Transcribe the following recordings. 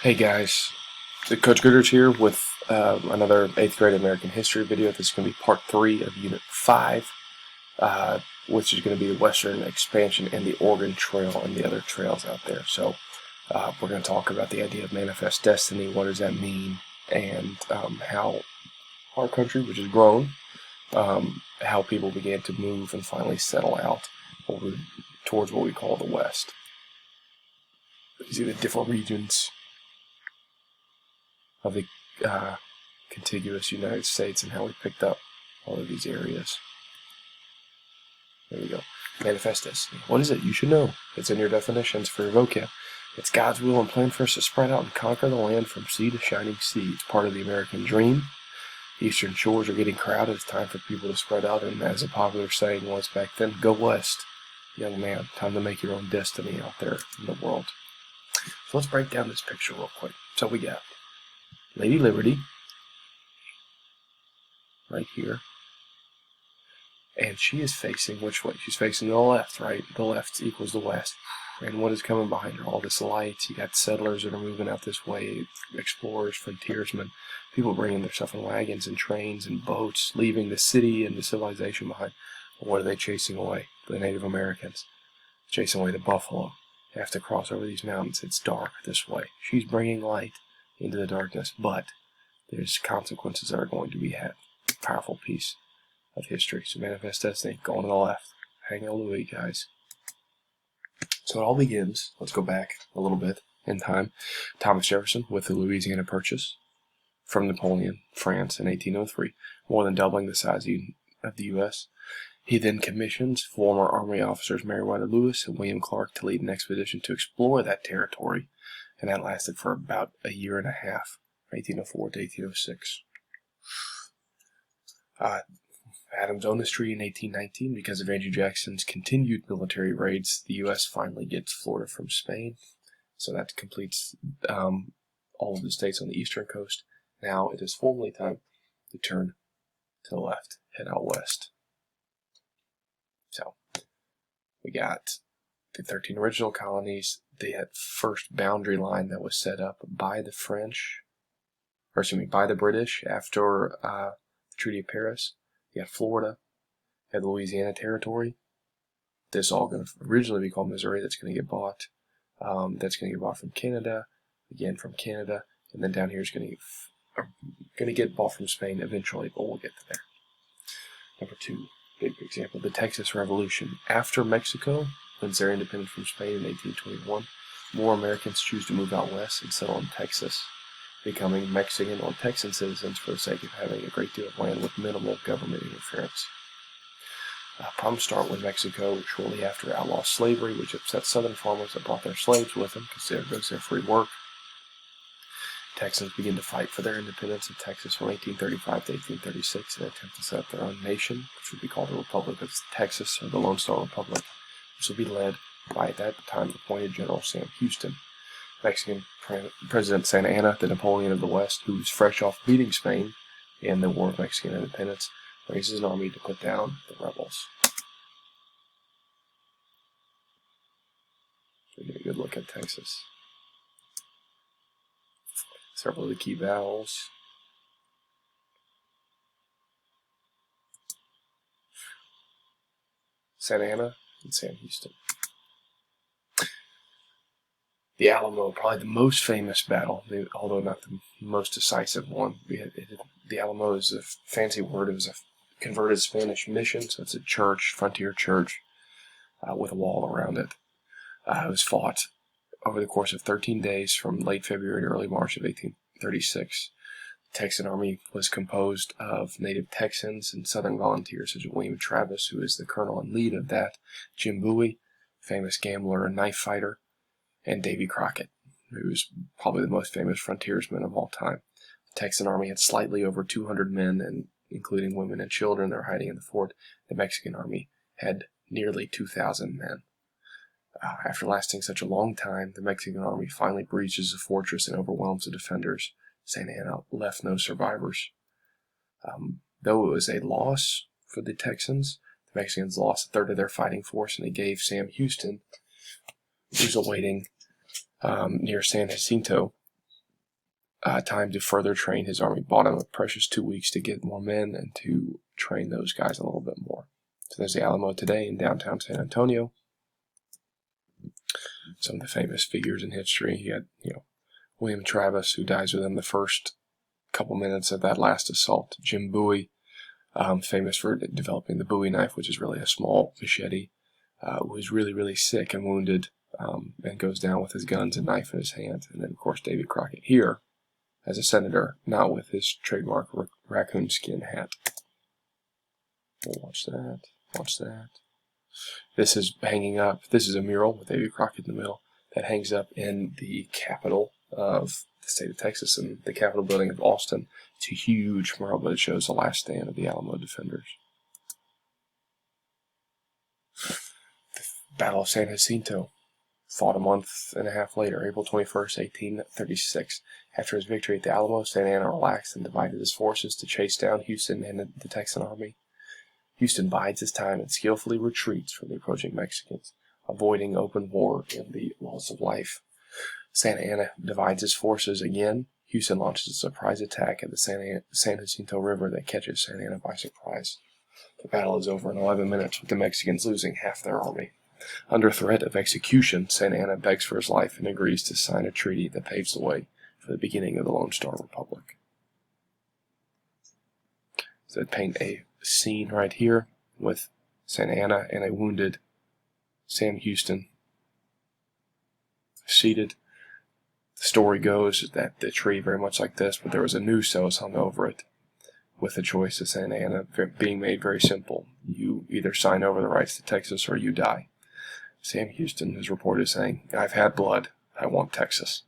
Hey guys, the Coach Goodrich here with another 8th grade American history video. This is going to be part 3 of Unit 5, which is going to be the Western expansion and the Oregon Trail and the other trails out there. So we're going to talk about the idea of manifest destiny, what does that mean, and how our country, which has grown, how people began to move and finally settle out over towards what we call the West. You see the different regions of the contiguous United States and how we picked up all of these areas. There we go. Manifest destiny. What is it? You should know. It's in your definitions for your vocab. It's God's will and plan for us to spread out and conquer the land from sea to shining sea. It's part of the American dream. The eastern shores are getting crowded. It's time for people to spread out, and as a popular saying was back then, go west, young man. Time to make your own destiny out there in the world. So let's break down this picture real quick. So we got Lady Liberty, right here, and she is facing which way? She's facing the left, right? The left equals the west. And what is coming behind her? All this lights. You got settlers that are moving out this way, explorers, frontiersmen, people bringing their stuff in wagons and trains and boats, leaving the city and the civilization behind. But what are they chasing away? The Native Americans. Chasing away the buffalo. They have to cross over these mountains. It's dark this way. She's bringing light into the darkness, but there's consequences that are going to be had. Powerful piece of history. So manifest destiny, going to the left. Hang on, Louis, guys. So it all begins, let's go back a little bit in time. Thomas Jefferson with the Louisiana Purchase from Napoleon, France in 1803, more than doubling the size of the U.S. He then commissions former Army officers Meriwether Lewis and William Clark to lead an expedition to explore that territory. And that lasted for about a year and a half, 1804 to 1806. Adams owned this treaty in 1819 because of Andrew Jackson's continued military raids. The U.S. finally gets Florida from Spain, so that completes all of the states on the eastern coast. Now it is formally time to turn to the left, head out west. So we got the 13 original colonies. They had first boundary line that was set up by the by the British after the Treaty of Paris. You had Florida, you had the Louisiana Territory. This is all going to originally be called Missouri. That's going to get bought. That's going to get bought from Canada, again from Canada, and then down here is going to get bought from Spain eventually, but we'll get to there. Number 2, big example, the Texas Revolution. After Mexico wins their independence from Spain in 1821, more Americans choose to move out west and settle in Texas, becoming Mexican or Texan citizens for the sake of having a great deal of land with minimal government interference. Problems start with Mexico shortly after outlaw slavery, which upset southern farmers that brought their slaves with them, because there goes their free work. Texans begin to fight for their independence of Texas from 1835 to 1836 in an attempt to set up their own nation, which would be called the Republic of Texas, or the Lone Star Republic. This would be led by, at that time, appointed General Sam Houston. Mexican President Santa Anna, the Napoleon of the West, who was fresh off beating Spain in the War of Mexican Independence, raises an army to put down the rebels. We get a good look at Texas. Several of the key battles. Santa Anna and Sam Houston. The Alamo, probably the most famous battle, although not the most decisive one. The Alamo is a fancy word. It was a converted Spanish mission, so it's a church, frontier church, with a wall around it. It was fought over the course of 13 days from late February to early March of 1836. The Texan Army was composed of native Texans and Southern volunteers, such as William Travis, who is the colonel and lead of that, Jim Bowie, famous gambler and knife fighter, and Davy Crockett, who was probably the most famous frontiersman of all time. The Texan Army had slightly over 200 men, and including women and children that were hiding in the fort. The Mexican Army had nearly 2,000 men. After lasting such a long time, the Mexican Army finally breaches the fortress and overwhelms the defenders. Santa Anna left no survivors. Though it was a loss for the Texans, the Mexicans lost a third of their fighting force, and they gave Sam Houston, who's awaiting near San Jacinto, time to further train his army, bought him a precious 2 weeks to get more men and to train those guys a little bit more. So there's the Alamo today in downtown San Antonio. Some of the famous figures in history. You had, William Travis, who dies within the first couple minutes of that last assault. Jim Bowie, famous for developing the Bowie knife, which is really a small machete, was really, really sick and wounded, and goes down with his guns and knife in his hand. And then, of course, Davy Crockett here as a senator, not with his trademark raccoon skin hat. We'll watch that. Watch that. This is hanging up. This is a mural with Davy Crockett in the middle that hangs up in the capital of the state of Texas, in the Capitol building of Austin. It's a huge mural, but it shows the last stand of the Alamo defenders. The Battle of San Jacinto, fought a month and a half later, April 21st, 1836. After his victory at the Alamo, Santa Anna relaxed and divided his forces to chase down Houston and the Texan army. Houston bides his time and skillfully retreats from the approaching Mexicans, avoiding open war and the loss of life. Santa Anna divides his forces again. Houston launches a surprise attack at the San Jacinto River that catches Santa Anna by surprise. The battle is over in 11 minutes, with the Mexicans losing half their army. Under threat of execution, Santa Anna begs for his life and agrees to sign a treaty that paves the way for the beginning of the Lone Star Republic. So they paint a scene right here with Santa Anna and a wounded Sam Houston seated. The story goes that the tree, very much like this, but there was a noose that was hung over it, with the choice of Santa Anna being made very simple. You either sign over the rights to Texas or you die. Sam Houston is reported as saying, "I've had blood, I want Texas."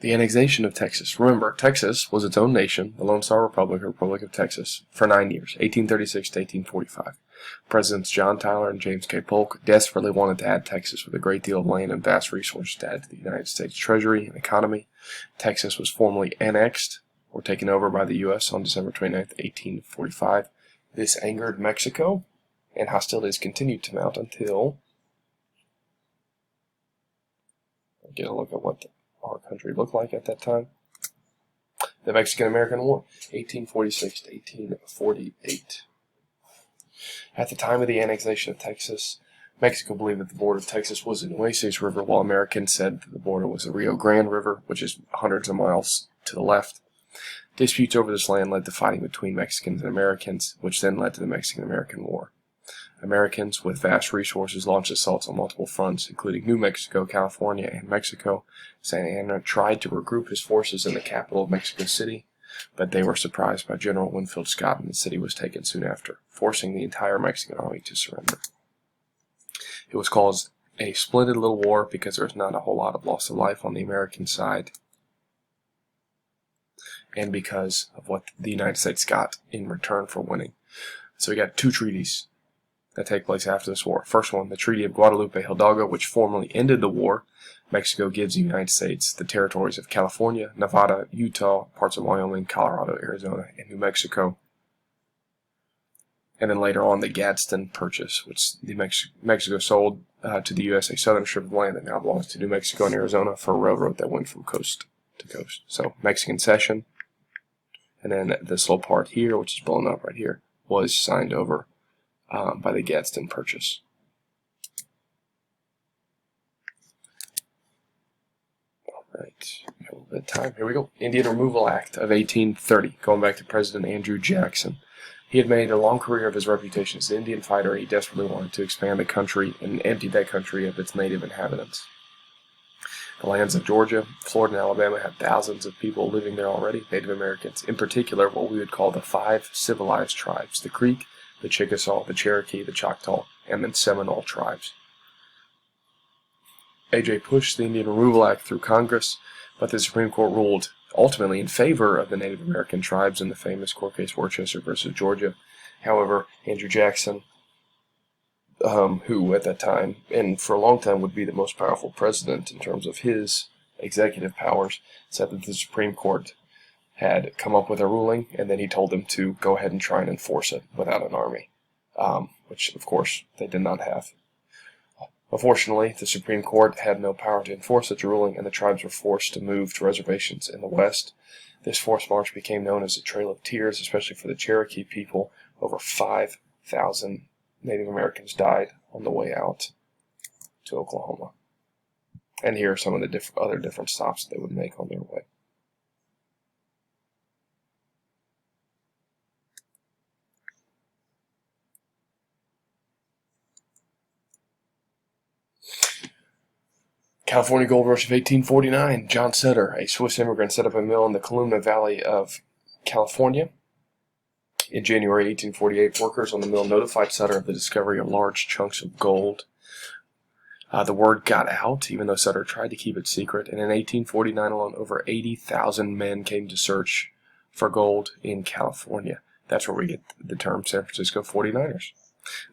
The annexation of Texas. Remember, Texas was its own nation, the Lone Star Republic, or Republic of Texas, for 9 years, 1836 to 1845. Presidents John Tyler and James K. Polk desperately wanted to add Texas with a great deal of land and vast resources to add to the United States Treasury and economy. Texas was formally annexed or taken over by the U.S. on December 29, 1845. This angered Mexico, and hostilities continued to mount until... Get a look at what our country looked like at that time. The Mexican-American War, 1846 to 1848. At the time of the annexation of Texas, Mexico believed that the border of Texas was the Nueces River, while Americans said that the border was the Rio Grande River, which is hundreds of miles to the left. Disputes over this land led to fighting between Mexicans and Americans, which then led to the Mexican-American War. Americans with vast resources launched assaults on multiple fronts, including New Mexico, California, and Mexico. Santa Anna tried to regroup his forces in the capital of Mexico City, but they were surprised by General Winfield Scott, and the city was taken soon after, forcing the entire Mexican army to surrender. It was called a splendid little war because there was not a whole lot of loss of life on the American side, and because of what the United States got in return for winning. So we got two treaties that take place after this war. First one, the Treaty of Guadalupe Hidalgo, which formally ended the war. Mexico gives the United States the territories of California, Nevada, Utah, parts of Wyoming, Colorado, Arizona, and New Mexico. And then later on, the Gadsden Purchase, which Mexico sold to the U.S. a southern strip of land that now belongs to New Mexico and Arizona for a railroad that went from coast to coast. So, Mexican cession. And then this little part here, which is blown up right here, was signed over by the Gadsden Purchase. Alright, a little bit of time. Here we go. Indian Removal Act of 1830, going back to President Andrew Jackson. He had made a long career of his reputation as an Indian fighter, and he desperately wanted to expand the country and empty that country of its native inhabitants. The lands of Georgia, Florida, and Alabama had thousands of people living there already, Native Americans, in particular what we would call the 5 civilized tribes, the Creek, the Chickasaw, the Cherokee, the Choctaw, and the Seminole tribes. A.J. pushed the Indian Removal Act through Congress, but the Supreme Court ruled ultimately in favor of the Native American tribes in the famous court case Worcester versus Georgia. However, Andrew Jackson, who at that time, and for a long time would be the most powerful president in terms of his executive powers, said that the Supreme Court had come up with a ruling, and then he told them to go ahead and try and enforce it without an army, which, of course, they did not have. Unfortunately, the Supreme Court had no power to enforce such a ruling, and the tribes were forced to move to reservations in the West. This forced march became known as the Trail of Tears, especially for the Cherokee people. Over 5,000 Native Americans died on the way out to Oklahoma. And here are some of the other different stops they would make on their way. California Gold Rush of 1849. John Sutter, a Swiss immigrant, set up a mill in the Columna Valley of California. In January 1848, workers on the mill notified Sutter of the discovery of large chunks of gold. The word got out, even though Sutter tried to keep it secret, and in 1849 alone, over 80,000 men came to search for gold in California. That's where we get the term San Francisco 49ers.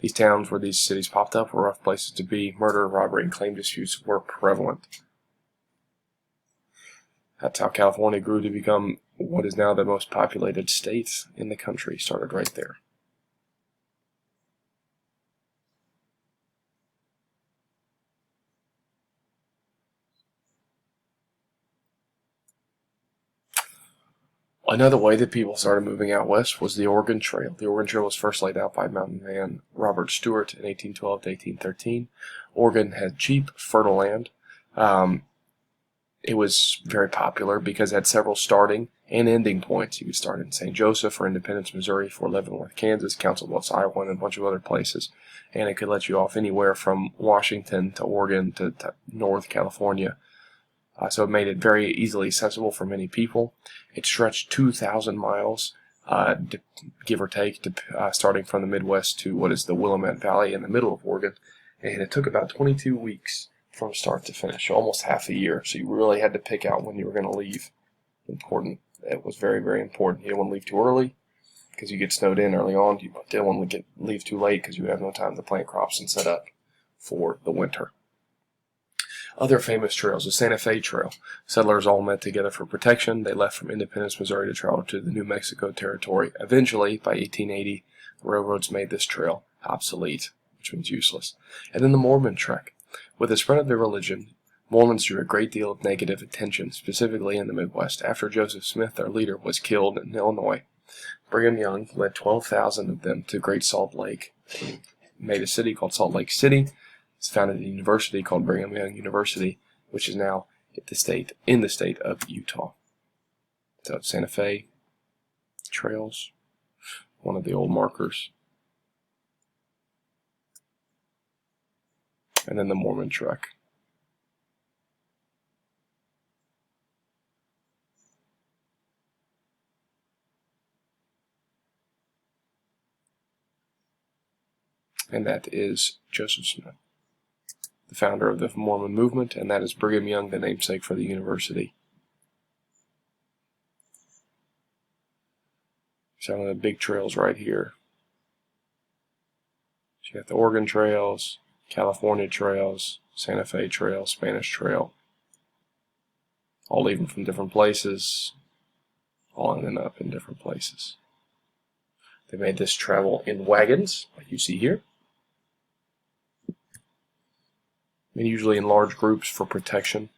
These towns where these cities popped up were rough places to be. Murder, robbery, and claim disputes were prevalent. That's how California grew to become what is now the most populated state in the country. Started right there. Another way that people started moving out west was the Oregon Trail. The Oregon Trail was first laid out by mountain man Robert Stewart in 1812 to 1813. Oregon had cheap, fertile land. It was very popular because it had several starting and ending points. You could start in St. Joseph or Independence, Missouri, Fort Leavenworth, Kansas, Council Bluffs, Iowa, and a bunch of other places. And it could let you off anywhere from Washington to Oregon to North California. So it made it very easily accessible for many people. It stretched 2,000 miles, give or take, starting from the Midwest to what is the Willamette Valley in the middle of Oregon. And it took about 22 weeks from start to finish, almost half a year. So you really had to pick out when you were going to leave. Important. It was very, very important. You didn't want to leave too early because you get snowed in early on. You didn't want to leave too late because you have no time to plant crops and set up for the winter. Other famous trails, the Santa Fe Trail. Settlers all met together for protection. They left from Independence, Missouri to travel to the New Mexico territory. Eventually, by 1880, the railroads made this trail obsolete, which means useless. And then the Mormon Trek. With the spread of their religion, Mormons drew a great deal of negative attention, specifically in the Midwest. After Joseph Smith, their leader, was killed in Illinois, Brigham Young led 12,000 of them to Great Salt Lake. He made a city called Salt Lake City. It's founded a university called Brigham Young University, which is now in the state of Utah. So Santa Fe trails, one of the old markers. And then the Mormon Trek. And that is Joseph Smith, the founder of the Mormon movement, and that is Brigham Young, the namesake for the university. Some of the big trails right here. So you got the Oregon trails, California trails, Santa Fe Trail, Spanish Trail, all leaving from different places, all ending up in different places. They made this travel in wagons, like you see here, and usually in large groups for protection.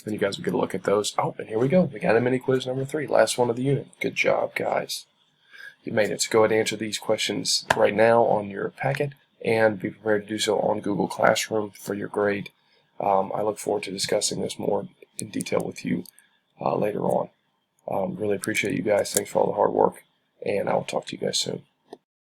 And you guys will get a look at those. Oh, and here we go. We got a mini quiz number 3, last one of the unit. Good job, guys. You made it. So go ahead and answer these questions right now on your packet, and be prepared to do so on Google Classroom for your grade. I look forward to discussing this more in detail with you later on. Really appreciate you guys. Thanks for all the hard work, and I will talk to you guys soon.